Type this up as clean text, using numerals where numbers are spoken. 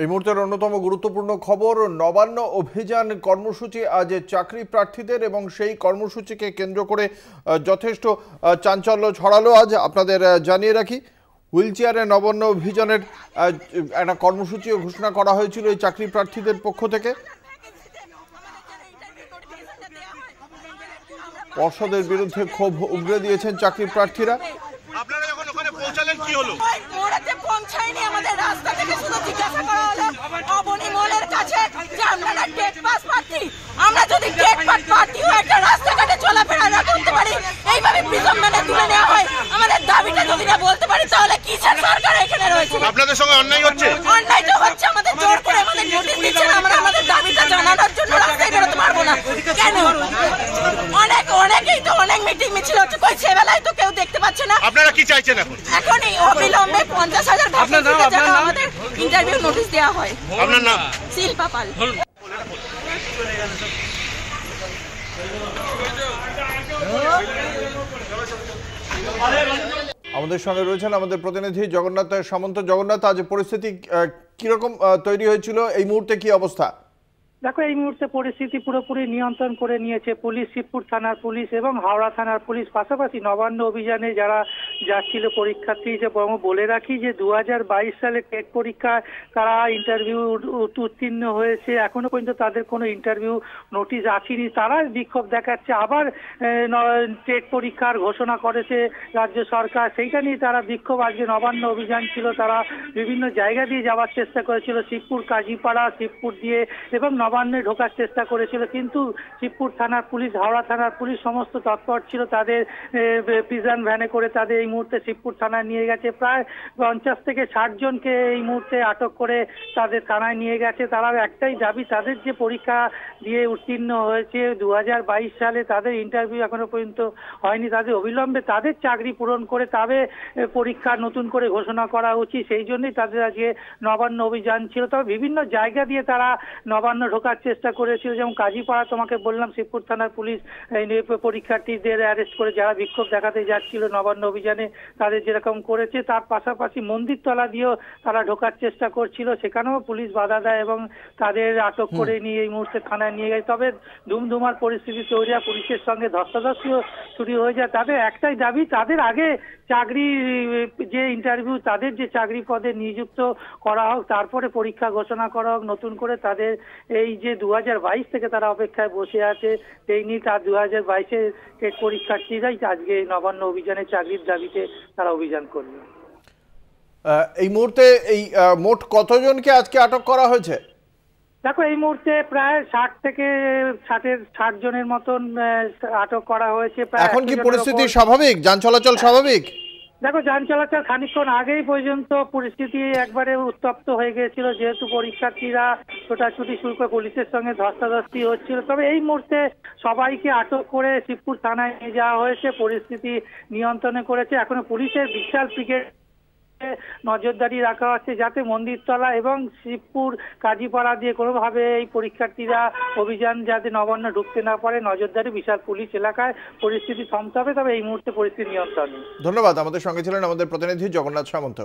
এই মুহূর্তের অন্যতম গুরুত্বপূর্ণ খবর, নবান্ন অভিযান কর্মসূচি আজ চাকরি প্রার্থীদের এবং সেই কর্মসূচিকে কেন্দ্র করে যথেষ্ট চাঞ্চল্য ছড়ালো। আজ আপনাদের জানিয়ে রাখি, হুইলচেয়ারে নবান্ন অভিযানের একটা কর্মসূচিও ঘোষণা করা হয়েছিল এই চাকরি প্রার্থীদের পক্ষ থেকে। পর্ষদের বিরুদ্ধে ক্ষোভ উগরে দিয়েছেন চাকরি প্রার্থীরা। আপনারা যখন ওখানে পৌঁছালেন কি হলো? মোড়াতে পৌঁছায়নি, আমাদের রাস্তা থেকে শুধু জিজ্ঞাসা করা হলো অবনী মোড়ের কাছে যে আপনারা টেট পাস প্রার্থী, আমরা যদি টেট পাস প্রার্থীও একটা রাস্তাঘাটে চলাফেরা না করতে পারি, এইভাবে প্রিজম মানে তুলে নেওয়া হয়, আমাদের দাবিটা যদি না বলতে পারি তাহলে কিসের সরকার এখানে রয়েছে? আপনাদের সঙ্গে অন্যায় হচ্ছে? অন্যায় তো হচ্ছে, আমাদের জোর করে আমাদের নোটিশ দিচ্ছেন, আমরা আমাদের দাবিটা জানানোর জন্য রাস্তায় বেরোতে পারবো না কেন? অনেকেই তো অনেক মিটিং মিছিল হচ্ছে, কই সেবেলায় তো কেউ দেখতে পাচ্ছে না। আপনারা কি চাইছেন এখন? এখনই অবিলম্বে 50,000 টাকা আমাদের ইন্টারভিউ নোটিশ দেওয়া হয়। আপনার নাম? শিল্পা পাল। আমাদের সঙ্গে রয়েছেন আমাদের প্রতিনিধি জগন্নাথ সামন্ত। জগন্নাথ, আজ পরিস্থিতি কিরকম তৈরি হয়েছিল, এই মুহূর্তে কি অবস্থা? দেখো, এই মুহূর্তে পরিস্থিতি পুরোপুরি নিয়ন্ত্রণ করে নিয়েছে পুলিশ, শিবপুর থানার পুলিশ এবং হাওড়া থানার পুলিশ। পাশাপাশি নবান্ন অভিযানে যারা যাচ্ছিল পরীক্ষার্থী, যে বলে রাখি যে 2022 সালে টেট পরীক্ষায় তারা ইন্টারভিউ উত্তীর্ণ হয়েছে, এখনো পর্যন্ত তাদের কোনো ইন্টারভিউ নোটিশ আসেনি। তারা বিক্ষোভ দেখাচ্ছে, আবার টেট পরীক্ষার ঘোষণা করেছে রাজ্য সরকার, সেইটা নিয়ে তারা বিক্ষোভ। আজকে নবান্ন অভিযান ছিল, তারা বিভিন্ন জায়গা দিয়ে যাওয়ার চেষ্টা করেছিল, শিবপুর, কাজীপাড়া, শিবপুর দিয়ে এবং নবান্নে ঢোকার চেষ্টা করেছিল, কিন্তু শিবপুর থানার পুলিশ, হাওড়া থানার পুলিশ সমস্ত তৎপর ছিল। তাদের প্রিজন ভ্যানে করে তাদের এই মুহূর্তে শিবপুর থানায় নিয়ে গেছে। প্রায় 50 থেকে 60 জনকে এই মুহূর্তে আটক করে তাদের থানায় নিয়ে গেছে। তারা একটাই দাবি, তাদের যে পরীক্ষা দিয়ে উত্তীর্ণ হয়েছে 2022 সালে, তাদের ইন্টারভিউ এখনো পর্যন্ত হয়নি, তাদের অবিলম্বে তাদের চাকরি পূরণ করে তবে পরীক্ষা নতুন করে ঘোষণা করা উচিত। সেই জন্যই তাদের আজকে নবান্ন অভিযান ছিল। তবে বিভিন্ন জায়গা দিয়ে তারা নবান্ন ঢোকার চেষ্টা করেছিল, যেমন কাজীপাড়া, তোমাকে বললাম শিবপুর থানার পুলিশ পরীক্ষার্থীদের অ্যারেস্ট করে যারা বিক্ষোভ দেখাতে যাচ্ছিল নবান্ন অভিযানে তাদের যেরকম করেছে, তার পাশাপাশি মন্দিরতলা দিয়েও তারা ঢোকার চেষ্টা করছিল, সেখানেও পুলিশ বাধা দেয় এবং তাদের আটক করে নিয়ে এই মুহূর্তে থানায় নিয়ে গেছে। তবে ধুমধুমার পরিস্থিতি তৈরি হয়, পুলিশের সঙ্গে ধস্তাধস্তিও শুরু হয়ে যায়। তাদের একটাই দাবি, তাদের আগে চাকরি যে ইন্টারভিউ, তাদের যে চাকরি পদে নিযুক্ত করা হোক, তারপরে পরীক্ষা ঘোষণা করা হোক নতুন করে। তাদের এই যে 2022 থেকে তারা অপেক্ষায় বসে আছে, এই নিয়ে তার 2022-এ টেট পরীক্ষার্থীরাই আজকে নবান্ন অভিযানে চাকরির দাবিতে তারা অভিযান করবে। এই মুহূর্তে এই মোট কতজনকে আজকে আটক করা হয়েছে? দেখো, এই মুহূর্তে প্রায় 60 জনের মতন আটক করা হয়েছে। এখন কি পরিস্থিতি স্বাভাবিক, যান চলাচল স্বাভাবিক? দেখো, যান চলাচল খানিকক্ষণ আগেই পর্যন্ত পরিস্থিতি একবারে উত্তপ্ত হয়ে গিয়েছিল, যেহেতু পরীক্ষার্থীরা ছোটাছুটি শুরু করে পুলিশের সঙ্গে ধস্তাধস্তি হচ্ছিল। তবে এই মুহূর্তে সবাইকে আটক করে শিবপুর থানায় নিয়ে যাওয়া হয়েছে, পরিস্থিতি নিয়ন্ত্রণে করেছে। এখনো পুলিশের বিশাল ব্রিগেড নজরদারি রাখা হচ্ছে, যাতে মন্দিরতলা এবং শিবপুর, কাজীপাড়া দিয়ে কোনোভাবে এই পরীক্ষার্থীরা অভিযান যাতে নবান্ন ঢুকতে না পারে, নজরদারি বিশাল পুলিশ এলাকায় পরিস্থিতি থমতে হবে। তবে এই মুহূর্তে পরিস্থিতি নিয়ন্ত্রণে। ধন্যবাদ। আমাদের সঙ্গে ছিলেন আমাদের প্রতিনিধি জগন্নাথ সামন্ত।